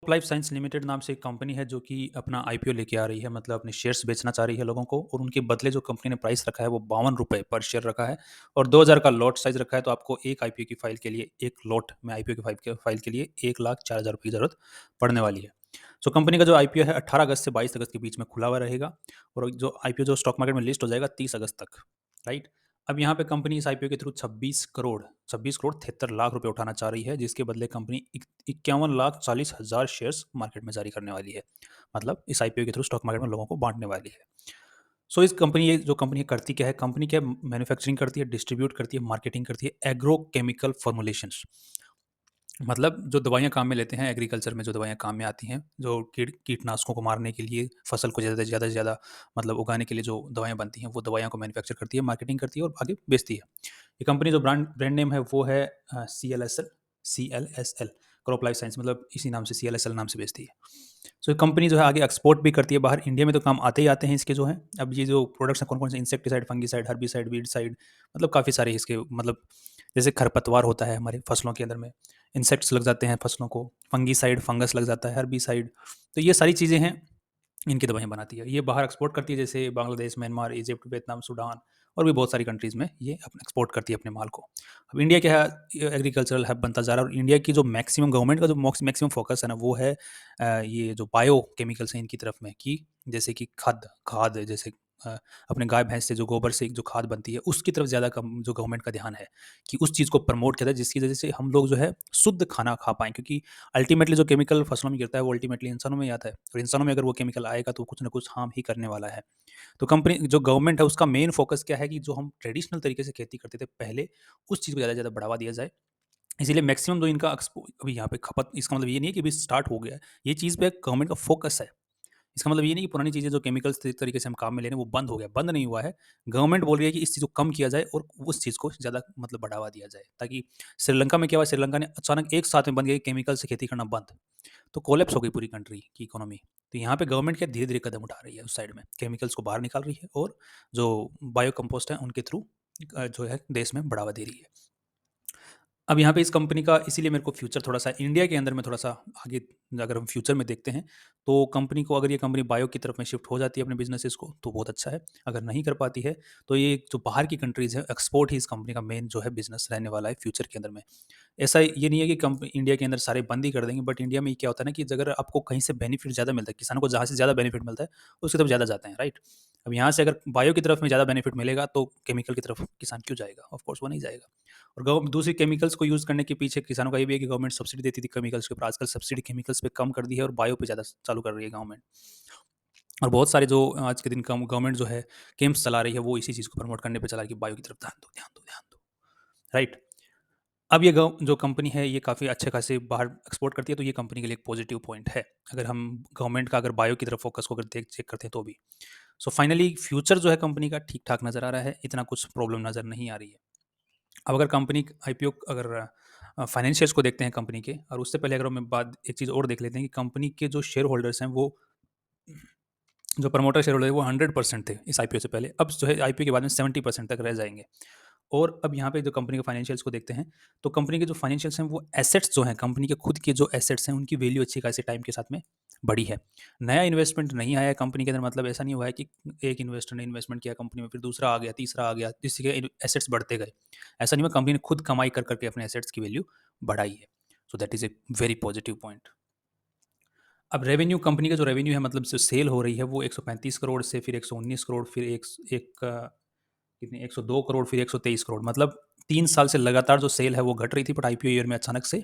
Life science limited नाम से एक कंपनी है जो कि अपना आईपीओ लेके आ रही है, मतलब अपने शेयर्स बेचना चाह रही है लोगों को, और उनके बदले जो कंपनी ने प्राइस रखा है वो ₹52 पर शेयर रखा है और 2000 का लॉट साइज रखा है। तो आपको एक आईपीओ की फाइल के लिए, एक लॉट में आईपीओ की फाइल के लिए 1,04,000 रुपये की जरूरत पड़ने वाली है। सो कंपनी का जो आईपीओ है 18 अगस्त से 22 अगस्त के बीच में खुला हुआ रहेगा, और जो आईपीओ जो स्टॉक मार्केट में लिस्ट हो जाएगा 30 अगस्त तक। राइट। अब यहाँ पे कंपनी इस आईपीओ के थ्रू 26 करोड़ 73 लाख रुपए उठाना चाह रही है, जिसके बदले कंपनी 51,40,000 शेयर्स मार्केट में जारी करने वाली है। मतलब इस आईपीओ के थ्रू स्टॉक मार्केट में लोगों को बांटने वाली है। सो इस कंपनी, ये जो कंपनी करती क्या है, कंपनी क्या मैन्युफैक्चरिंग करती है, डिस्ट्रीब्यूट करती है, मार्केटिंग करती है एग्रो केमिकल फॉर्मुलेशंस। मतलब जो दवाइयाँ काम में लेते हैं एग्रीकल्चर में, जो दवाइयाँ काम में आती हैं, जो कीटनाशकों को मारने के लिए, फसल को ज़्यादा से ज़्यादा मतलब उगाने के लिए जो दवाइयाँ बनती हैं, वो दवाइयों को मैन्युफैक्चर करती है, मार्केटिंग करती है और आगे बेचती है। ये कंपनी जो ब्रांड ब्रांड नेम है वो है CLSL, क्रॉप लाइफ साइंस, मतलब इसी नाम से CLSL नाम से बेचती है। सो ये कंपनी जो है आगे एक्सपोर्ट भी करती है बाहर, इंडिया में तो काम आते ही आते हैं इसके जो हैं। अब ये जो प्रोडक्ट्स हैं कौन-कौन से, इंसेक्टिसाइड, फंगिसाइड, हर्बिसाइड, वीडसाइड, मतलब काफ़ी सारे इसके, मतलब जैसे खरपतवार होता है हमारे फसलों के अंदर में, इंसेक्ट्स लग जाते हैं फसलों को, फंगिसाइड, फंगस लग जाता है, हर्बिसाइड। तो ये सारी चीज़ें हैं, इनकी दवाइयाँ बनाती है। ये बाहर एक्सपोर्ट करती है, जैसे Bangladesh, Myanmar, Egypt, Vietnam, Sudan और भी बहुत सारी कंट्रीज़ में ये अपना एक्सपोर्ट करती है अपने माल को। अब इंडिया क्या है, ये एग्रीकल्चरल हब बनता जा रहा है, और इंडिया की जो मैक्सिमम गवर्नमेंट का जो मैक्सिमम फोकस है ना, वो है ये जो बायो केमिकल्स हैं इनकी तरफ में, कि जैसे कि खाद खाद जैसे अ, अपने गाय भैंस से जो गोबर से जो खाद बनती है, उसकी तरफ ज़्यादा कम जो गवर्नमेंट का ध्यान है, कि उस चीज़ को प्रमोट किया जाए, जिसकी वजह से हम लोग जो है शुद्ध खाना खा पाएँ। क्योंकि अल्टीमेटली जो केमिकल फसलों में गिरता है वो अल्टीमेटली इंसानों में ही आता है, और इंसानों में अगर वो केमिकल आएगा तो कुछ ना कुछ हार्म ही करने वाला है। तो कंपनी जो गवर्नमेंट है उसका मेन फोकस क्या है, कि जो हम ट्रेडिशनल तरीके से खेती करते थे पहले, उस चीज़ को ज़्यादा से ज़्यादा बढ़ावा दिया जाए। इसीलिए मैक्सिमम जो इनका अभी यहाँ पे खपत, इसका मतलब ये नहीं है कि अभी स्टार्ट हो गया है। ये चीज़ पे गवर्नमेंट का फोकस है। इसका मतलब ये नहीं कि पुरानी चीज़ें जो केमिकल्स तरीके से हम काम में ले रहे हैं वो बंद हो गया, बंद नहीं हुआ है। गवर्नमेंट बोल रही है कि इस चीज़ को कम किया जाए और उस चीज़ को ज़्यादा मतलब बढ़ावा दिया जाए, ताकि श्रीलंका में क्या हुआ, श्रीलंका ने अचानक एक साथ में बंद किया, केमिकल से खेती करना बंद, तो कोलैप्स हो गई पूरी कंट्री की इकोनॉमी। तो यहाँ पे गवर्नमेंट क्या धीरे-धीरे कदम उठा रही है उस साइड में, केमिकल्स को बाहर निकाल रही है, और जो बायो कंपोस्ट है उनके थ्रू जो है देश में बढ़ावा दे रही है। अब यहाँ पे इस कंपनी का इसीलिए मेरे को फ्यूचर थोड़ा-सा इंडिया के अंदर में थोड़ा-सा आगे, अगर हम फ्यूचर में देखते हैं, तो कंपनी को, अगर ये कंपनी बायो की तरफ में शिफ्ट हो जाती है अपने बिज़नेसेस को, तो बहुत अच्छा है। अगर नहीं कर पाती है, तो ये जो बाहर की कंट्रीज़ हैं, एक्सपोर्ट ही इस कंपनी का मेन जो है बिज़नेस रहने वाला है फ्यूचर के अंदर में। ऐसा ये नहीं है कि इंडिया के अंदर सारे बंद ही कर देंगे, बट इंडिया में क्या होता है ना, कि अगर आपको कहीं से बेनिफिट ज़्यादा मिलता है, किसानों को जहाँ से ज़्यादा बेनिफिट मिलता है, उसकी तरफ ज़्यादा जाते हैं, राइट? अब यहाँ से अगर बायो की तरफ में ज़्यादा बेनिफिट मिलेगा, तो केमिकल की तरफ किसान क्यों जाएगा? ऑफ कोर्स वो नहीं जाएगा। और दूसरी केमिकल्स को यूज़ करने के पीछे किसानों का ये भी है कि गवर्नमेंट सब्सिडी देती थी केमिकल्स के ऊपर, आजकल सब्सिडी केमिकल्स पे कम कर दी है और बायो पे ज़्यादा चालू कर रही है गवर्नमेंट। और बहुत सारे जो आज के दिन गवर्नमेंट जो है कैंप्स चला रही है, वो इसी चीज़ को प्रमोट करने पे चला रही है कि बायो की तरफ ध्यान दो, ध्यान दो, ध्यान दो। राइट। अब ये जो कंपनी है ये काफ़ी अच्छे खासे बाहर एक्सपोर्ट करती है, तो ये कंपनी के लिए एक पॉजिटिव पॉइंट है। अगर हम गवर्नमेंट का अगर बायो की तरफ फोकस को अगर देख चेक करते हैं तो भी। सो फाइनली फ्यूचर जो है कंपनी का ठीक-ठाक नज़र आ रहा है, इतना कुछ प्रॉब्लम नज़र नहीं आ रही है। अब अगर कंपनी आईपीओ, अगर फाइनेंशियल्स को देखते हैं कंपनी के, और उससे पहले अगर हम बात एक चीज़ और देख लेते हैं कि कंपनी के जो शेयर होल्डर्स हैं, वो जो प्रमोटर शेयर होल्डर है वो 100% थे इस आईपीओ से पहले। अब जो है आईपीओ के बाद में 70% तक रह जाएँगे। और अब यहाँ पे जो कंपनी के फाइनेंशियल्स को देखते हैं, तो कंपनी के जो फाइनेंशियल्स हैं, वो एसेट्स जो हैं, कंपनी के खुद के जो एसेट्स हैं, उनकी वैल्यू अच्छी खासी टाइम के साथ में बढ़ी है। नया इन्वेस्टमेंट नहीं आया है कंपनी के अंदर, मतलब ऐसा नहीं हुआ है कि एक इन्वेस्टर ने इन्वेस्टमेंट किया कंपनी में, फिर दूसरा आ गया, तीसरा आ गया, जिससे कि एसेट्स बढ़ते गए। ऐसा नहीं हुआ, कंपनी ने खुद कमाई कर कर के अपने एसेट्स की वैल्यू बढ़ाई है। So that is a very positive point. अब रेवेन्यू, कंपनी का जो रेवेन्यू है, मतलब जो सेल हो रही है, वो 135 करोड़ से फिर 119 करोड़, फिर एक कितनी 102 करोड़, फिर 123 करोड़, मतलब 3 साल से लगातार जो सेल है वो घट रही थी, बट आईपीओ ईयर में अचानक से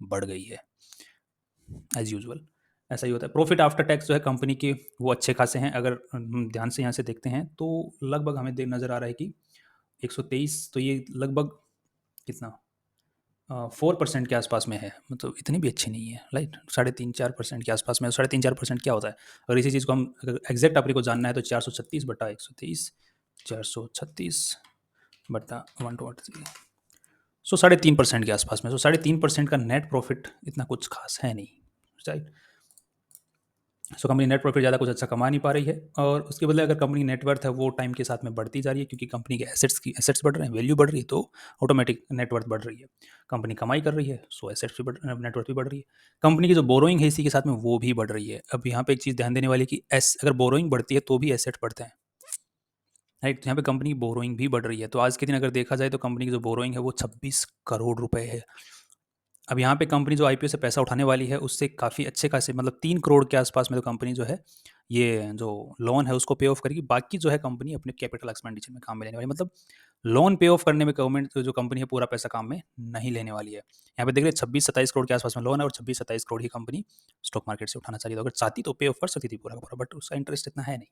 बढ़ गई है, एज़ यूजुअल। ऐसा ही होता है। प्रॉफिट आफ्टर टैक्स जो है कंपनी के, वो अच्छे खासे हैं। अगर हम ध्यान से यहाँ से देखते हैं, तो लगभग हमें दे नज़र आ रहा है कि 123, तो ये लगभग कितना 4% के आसपास में है, मतलब इतनी भी अच्छी नहीं है, राइट? 3.5-4% के आसपास में। 3.5-4% क्या होता है? अगर इसी चीज़ को हम, अगर एग्जैक्ट अपने को जानना है, तो 436 बटा 123, 436 बटा 123, सो 3.5% के आसपास में। सो 3.5% का नेट प्रॉफिट इतना कुछ खास है नहीं, right? So company net profit ज़्यादा कुछ अच्छा कमा नहीं पा रही है, और उसके बदले अगर कंपनी नेटवर्थ है वो टाइम के साथ में बढ़ती जा रही है, क्योंकि कंपनी के एसेट्स बढ़ रहे हैं, वैल्यू बढ़ रही है, तो ऑटोमेटिक नेटवर्थ बढ़ रही है। कंपनी कमाई कर रही है, सो एसेट्स भी नेटवर्थ भी बढ़ रही है। कंपनी की जो बोरोइंग है इसी के साथ में वो भी बढ़ रही है। अब यहाँ पे एक चीज़ ध्यान देने वाली है कि अगर बोरोइंग बढ़ती है तो भी एसेट्स बढ़ते हैं, राइट। यहाँ पे कंपनी की बोरोइंग भी बढ़ रही है। तो आज के दिन अगर देखा जाए तो कंपनी की जो बोरोइंग है वो 26 करोड़ रुपए है। अब यहाँ पे कंपनी जो आईपीओ से पैसा उठाने वाली है उससे काफ़ी अच्छे खासे, मतलब 3 करोड़ के आसपास में तो कंपनी जो है ये जो लोन है उसको पे ऑफ करेगी। बाकी जो है कंपनी अपने कैपिटल एक्सपेंडिचर में काम में लेने वाली है। मतलब लोन पे ऑफ करने में गवर्नमेंट जो कंपनी है पूरा पैसा काम में नहीं लेने वाली है। यहाँ पे देख रहे 26-27 करोड़ के आसपास में लोन है, और 26-27 करोड़ ही कंपनी स्टॉक मार्केट से उठाना चाहिए। तो अगर चाहती तो पे ऑफ कर सकती थी पूरा का पूरा, बट उसका इंटरेस्ट इतना है नहीं।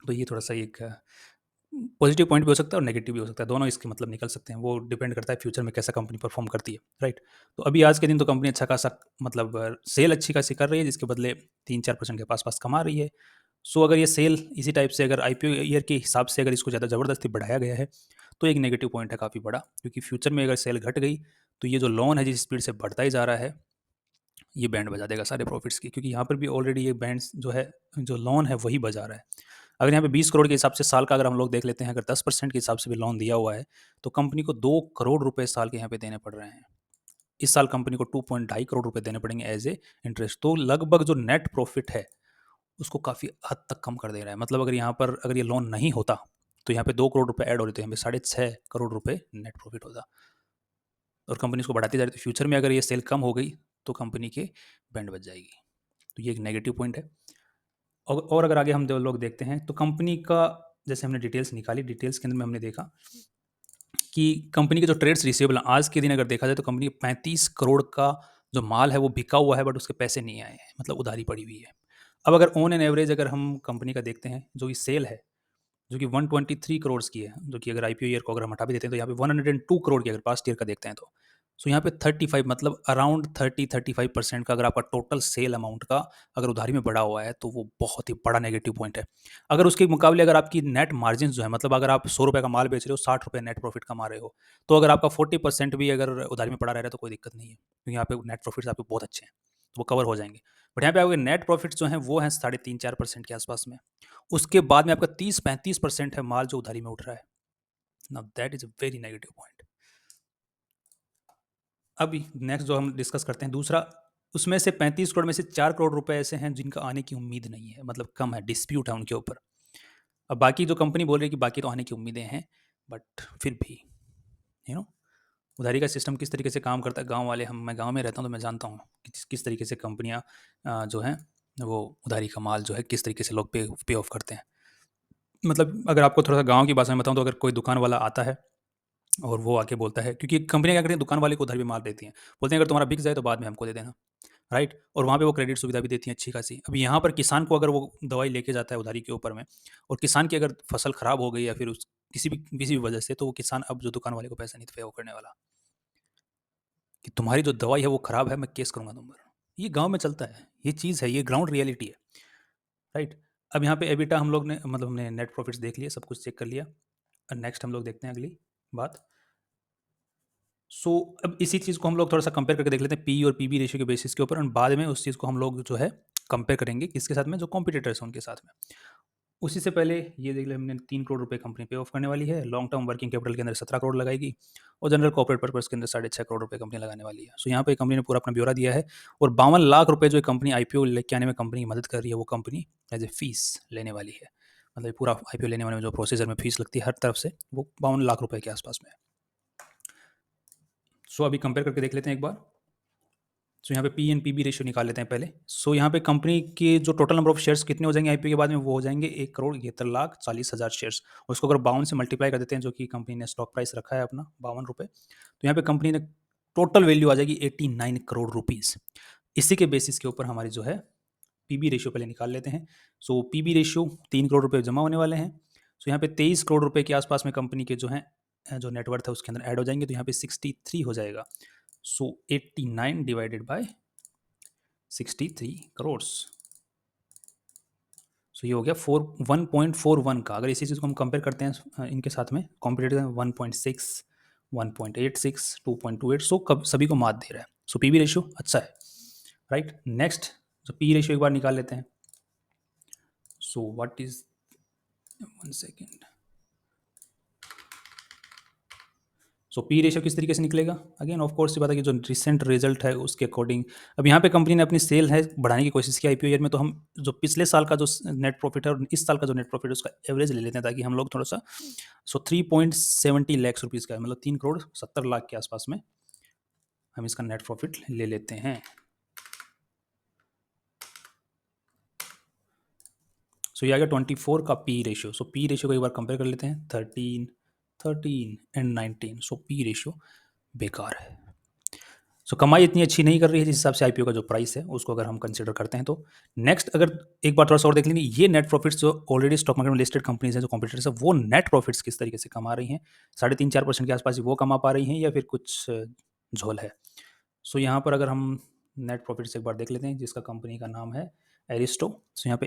तो ये थोड़ा सा एक पॉजिटिव पॉइंट भी हो सकता है और नेगेटिव भी हो सकता है, दोनों इसके मतलब निकल सकते हैं। वो डिपेंड करता है फ्यूचर में कैसा कंपनी परफॉर्म करती है, राइट। तो अभी आज के दिन तो कंपनी अच्छा खासा, मतलब सेल अच्छी खासी कर रही है, जिसके बदले 3-4% के पास कमा रही है। सो अगर ये सेल इसी टाइप से, अगर आईपीओ ईयर के हिसाब से अगर इसको ज़्यादा ज़बरदस्ती बढ़ाया गया है तो एक नेगेटिव पॉइंट है काफ़ी बड़ा, क्योंकि फ्यूचर में अगर सेल घट गई तो ये जो लोन है जिस स्पीड से बढ़ता ही जा रहा है, ये बैंड बजा देगा सारे प्रॉफिट्स की, क्योंकि यहाँ पर भी ऑलरेडी ये बैंड जो है, जो लोन है वही बजा रहा है। अगर यहाँ पे 20 करोड़ के हिसाब से साल का अगर हम लोग देख लेते हैं, अगर 10% के हिसाब से भी लोन दिया हुआ है तो कंपनी को 2 करोड़ रुपए साल के यहाँ पे देने पड़ रहे हैं। इस साल कंपनी को 2.2 करोड़ रुपए देने पड़ेंगे एज ए इंटरेस्ट। तो लगभग जो नेट प्रॉफिट है उसको काफ़ी हद तक कम कर दे रहा है। मतलब अगर यहाँ पर अगर ये लोन नहीं होता तो यहाँ पे 2 करोड़ रुपए ऐड हो रहे थे, यहाँ पे 6.5 करोड़ रुपए नेट प्रॉफिट होता, और कंपनी उसको बढ़ाती जा रही है। तो फ्यूचर में अगर ये सेल कम हो गई तो कंपनी के बैंड बच जाएगी। तो ये एक नेगेटिव पॉइंट है। और अगर आगे हम दो लोग देखते हैं तो कंपनी का, जैसे हमने डिटेल्स निकाली, डिटेल्स के अंदर में हमने देखा कि कंपनी के जो ट्रेड्स रिसीवेबल आज के दिन अगर देखा जाए तो कंपनी 35 करोड़ का जो माल है वो बिका हुआ है, बट उसके पैसे नहीं आए हैं, मतलब उधारी पड़ी हुई है। अब अगर ऑन एन एवरेज अगर हम कंपनी का देखते हैं, जो कि सेल है जो कि 123 करोड़ की है, जो कि अगर आईपीओ ईयर को अगर हम हटा भी देते हैं तो यहाँ पे 102 करोड़ की अगर पास्ट ईयर का देखते हैं तो, सो यहाँ पे 35, मतलब अराउंड 30-35% का अगर आपका टोटल सेल अमाउंट का अगर उधारी में बढ़ा हुआ है तो वो बहुत ही बड़ा नेगेटिव पॉइंट है। अगर उसके मुकाबले अगर आपकी नेट मार्जिन जो है, मतलब अगर आप 100 रुपये का माल बेच रहे हो, 60 रुपये नेट प्रॉफिट कमा रहे हो, तो अगर आपका 40% भी अगर उधारी में पड़ा रह रहा है तो कोई दिक्कत नहीं है, क्योंकि यहाँ पे नेट प्रॉफिट्स आपके बहुत अच्छे हैं, तो वो कवर हो जाएंगे। बट यहाँ पे आपके नेट प्रॉफिट्स जो हैं वो हैं 3.5-4% के आसपास में। उसके बाद में आपका 30-35% है माल जो उधारी में उठ रहा है। Now that is a very negative point. अभी नेक्स्ट जो हम डिस्कस करते हैं दूसरा, उसमें से 35 करोड़ में से 4 करोड़ रुपए ऐसे हैं जिनका आने की उम्मीद नहीं है, मतलब कम है, डिस्प्यूट है उनके ऊपर। अब बाकी जो कंपनी बोल रही है कि बाकी तो आने की उम्मीदें हैं, बट फिर भी यू नो उधारी का सिस्टम किस तरीके से काम करता है, गांव वाले, हम मैं गांव में रहता हूँ तो मैं जानता हूँ कि किस तरीके से कंपनियां जो हैं वो उधारी का माल जो है किस तरीके से लोग पे ऑफ करते हैं। मतलब अगर आपको थोड़ा सा गांव की भाषा में बताऊं तो अगर कोई दुकान वाला आता है और वो आके बोलता है, क्योंकि कंपनियां क्या करती हैं, दुकान वाले को उधार भी माल देती हैं, बोलते हैं अगर तुम्हारा बिक जाए तो बाद में हमको दे देना, राइट। और वहाँ पे वो क्रेडिट सुविधा भी देती हैं अच्छी खासी। अब यहाँ पर किसान को अगर वो दवाई लेके जाता है उधारी के ऊपर में, और किसान की अगर फसल खराब हो गई या फिर उस किसी भी वजह से, तो वो किसान अब जो दुकान वाले को पैसा नहीं पे वो करने वाला, कि तुम्हारी जो दवाई है वो खराब है, मैं केस करूंगा तुम पर। ये गांव में चलता है, ये चीज़ है, ये ग्राउंड रियलिटी है, राइट। अब यहाँ पे एबिटा हम लोग ने, मतलब हमने नेट प्रॉफिट्स देख लिए, सब कुछ चेक कर लिया। और नेक्स्ट हम लोग देखते हैं अगली बात। सो अब इसी चीज़ को हम लोग थोड़ा-सा कंपेयर करके देख लेते हैं पी और पीबी रेशियो के बेसिस के ऊपर, और बाद में उस चीज़ को हम लोग जो है कंपेयर करेंगे किसके साथ में, जो कॉम्पिटिटर्स हैं उनके साथ में। उसी से पहले ये देख लिया हमने, 3 करोड़ रुपए कंपनी पे ऑफ करने वाली है, लॉन्ग टर्म वर्किंग कैपिटल के अंदर 17 करोड़ लगाएगी, और जनरल कॉर्पोरेट पर्पस के अंदर 6.5 करोड़ रुपए कंपनी लगाने वाली है। सो यहाँ पे कंपनी ने पूरा अपना ब्यौरा दिया है, और 52 लाख रुपए जो कंपनी आईपीओ लेके आने में कंपनी की मदद कर रही है, वो कंपनी एज ए फीस लेने वाली है। मतलब ये पूरा आईपीओ लेने वाले में जो प्रोसीजर में फीस लगती है हर तरफ से, वो 52 लाख रुपए के आसपास में है। सो अभी कंपेयर करके देख लेते हैं एक बार। सो यहाँ पे P N P B ratio निकाल लेते हैं पहले। सो यहाँ पे कंपनी के जो टोटल नंबर ऑफ शेयर्स कितने हो जाएंगे आईपीओ के बाद में, वो हो जाएंगे 1,71,40,000 शेयर्स। उसको अगर 52 से मल्टीप्लाई कर देते हैं, जो कि कंपनी ने स्टॉक प्राइस रखा है अपना 52 रुपये, तो यहाँ पे कंपनी ने टोटल वैल्यू आ जाएगी 89 करोड़ रुपीज़। इसी के बेसिस के ऊपर हमारी जो है पीबी रेशियो पहले निकाल लेते हैं। सो पीबी रेशियो 3 करोड़ रुपये जमा होने वाले हैं। सो यहाँ पे 23 करोड़ रुपये के आसपास में कंपनी के जो हैं जो नेटवर्थ है उसके अंदर ऐड हो जाएंगे, तो यहाँ पे 63 हो जाएगा। सो 89 डिवाइडेड बाय 63 करोड़, सो ये हो गया 1.41 का। अगर इसी चीज़ को हम कंपेयर करते हैं इनके साथ में, कॉम्पिटेटर 1.6, 1.86, 2.28, सो कब सभी को मात दे रहा है। सो पीवी रेशियो अच्छा है, right. Next so P ratio एक बार निकाल लेते हैं। So what is, 1 second. So P ratio किस तरीके से निकलेगा, अगेन ऑफ कोर्स ये बात है कि जो रिसेंट रिजल्ट है उसके अकॉर्डिंग, अब यहाँ पे कंपनी ने अपनी सेल है बढ़ाने की कोशिश की आईपीओ ईयर में, तो हम जो पिछले साल का जो नेट प्रॉफिट है और इस साल का जो नेट प्रॉफिट है उसका एवरेज ले लेते हैं ताकि हम लोग थोड़ा सा, सो 3.70 लाख रुपीज़ का है, मतलब 3 करोड़ 70 लाख के आसपास में हम इसका नेट प्रॉफिट ले लेते हैं। सो ये आ गया 24 का पी रेशियो। सो पी रेशियो को एक बार कंपेयर कर लेते हैं, 13 एंड 19। सो पी रेशियो बेकार है। सो कमाई इतनी अच्छी नहीं कर रही है जिस हिसाब से आईपीओ का जो प्राइस है उसको अगर हम कंसिडर करते हैं तो। नेक्स्ट अगर एक बार थोड़ा सा और देख लेंगे, ये नेट प्रॉफिट्स जो ऑलरेडी स्टॉक मार्केट में लिस्टेड कंपनीज हैं जो कॉम्पिटिटर्स है, वो नेट प्रॉफिट्स किस तरीके से कमा रही हैं, 3.5-4% के आसपास ही वो कमा पा रही हैं या फिर कुछ झोल है। सो यहाँ पर अगर हम नेट प्रॉफिट्स एक बार देख लेते हैं जिसका कंपनी का नाम है एरिस्टो। सो यहाँ पे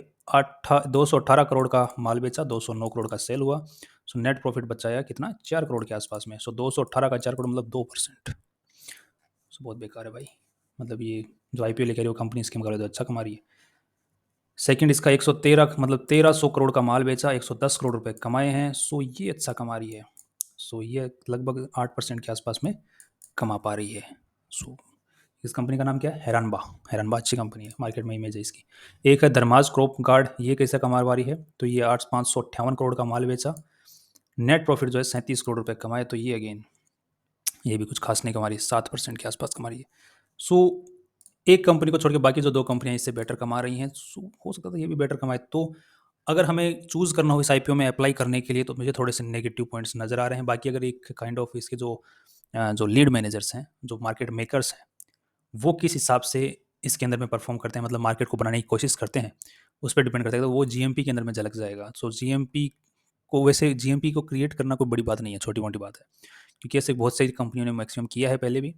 218 करोड़ का माल बेचा, 209 करोड़ का सेल हुआ। सो नेट प्रॉफिट बचाया कितना, 4 करोड़ के आसपास में। सो 218 का 4 करोड़ मतलब 2%। सो बहुत बेकार है भाई, मतलब ये जो आईपीओ लेकर वो कंपनी इसके मुकाबले तो अच्छा कमा रही है। सेकंड इसका 113 मतलब 1300 करोड़ का माल बेचा, 110 करोड़ रुपए कमाए हैं। सो ये अच्छा कमा रही है। सो ये लगभग 8% के आसपास में कमा पा रही है। सो इस कंपनी का नाम क्या है, हैरानबा। हैरानबा अच्छी कंपनी है, मार्केट में इमेज है इसकी। एक है धर्माज क्रॉप गार्ड, ये कैसे कमा पा रही है, तो ये 558 करोड़ का माल बेचा, नेट प्रॉफिट जो है 37 करोड़ रुपए कमाए। तो ये अगेन ये भी कुछ खास नहीं कमा रही है, 7% के आसपास कमा रही है। सो एक कंपनी को छोड़ के बाकी जो 2 कंपनियां इससे बेटर कमा रही हैं, सो हो सकता था ये भी बेटर कमाए। तो अगर हमें चूज़ करना हो इस आईपीओ में अप्लाई करने के लिए तो मुझे थोड़े से नेगेटिव पॉइंट्स नज़र आ रहे हैं। बाकी अगर एक काइंड ऑफ इसके जो लीड मैनेजर्स हैं, जो मार्केट मेकर्स हैं, वो किस हिसाब से इसके अंदर में परफॉर्म करते हैं, मतलब मार्केट को बनाने की कोशिश करते हैं, उस पर डिपेंड करता है। तो वो जीएमपी के अंदर में झलक जाएगा। सो जीएमपी को, वैसे जीएमपी को क्रिएट करना कोई बड़ी बात नहीं है, छोटी मोटी बात है, क्योंकि ऐसे बहुत सारी कंपनियों ने मैक्सिमम किया है पहले भी।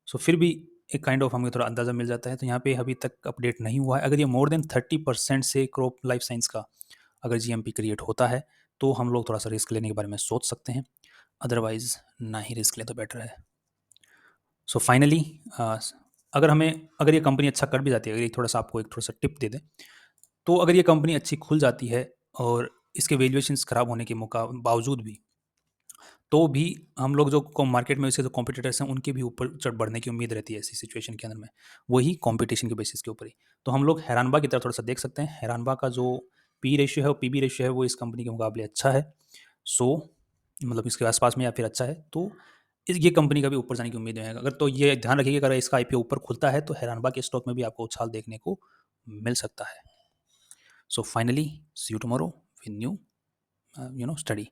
सो फिर भी एक काइंड ऑफ हमें थोड़ा अंदाज़ा मिल जाता है। तो यहाँ पे अभी तक अपडेट नहीं हुआ है। अगर ये मोर देन 30% से क्रॉप लाइफ साइंस का अगर जीएमपी क्रिएट होता है तो हम लोग थोड़ा सा रिस्क लेने के बारे में सोच सकते हैं, अदरवाइज ना ही रिस्क लें तो बेटर है। सो फाइनली अगर ये कंपनी अच्छा कर भी जाती है, अगर ये थोड़ा सा आपको एक थोड़ा सा टिप दे दें, तो अगर ये कंपनी अच्छी खुल जाती है और इसके वैल्यूएशंस खराब होने के बावजूद भी, तो भी हम लोग जो मार्केट में इसके जो कॉम्पिटिटर्स हैं उनके भी ऊपर चढ़ बढ़ने की उम्मीद रहती है ऐसी सिचुएशन के अंदर में, वही कॉम्पिटिशन के बेसिस के ऊपर ही। तो हम लोग हैरानबा की तरफ थोड़ा सा देख सकते हैं। हैरानबा का जो पी रेशियो है और पीबी रेशियो है वो इस कंपनी के मुकाबले अच्छा है। सो मतलब इसके आसपास में या फिर अच्छा है, तो ये कंपनी का भी ऊपर जाने की उम्मीद है। अगर तो ये ध्यान रखिए अगर इसका आईपीओ ऊपर खुलता है तो हैरानबा के स्टॉक में भी आपको उछाल देखने को मिल सकता है। So finally see you tomorrow with new study.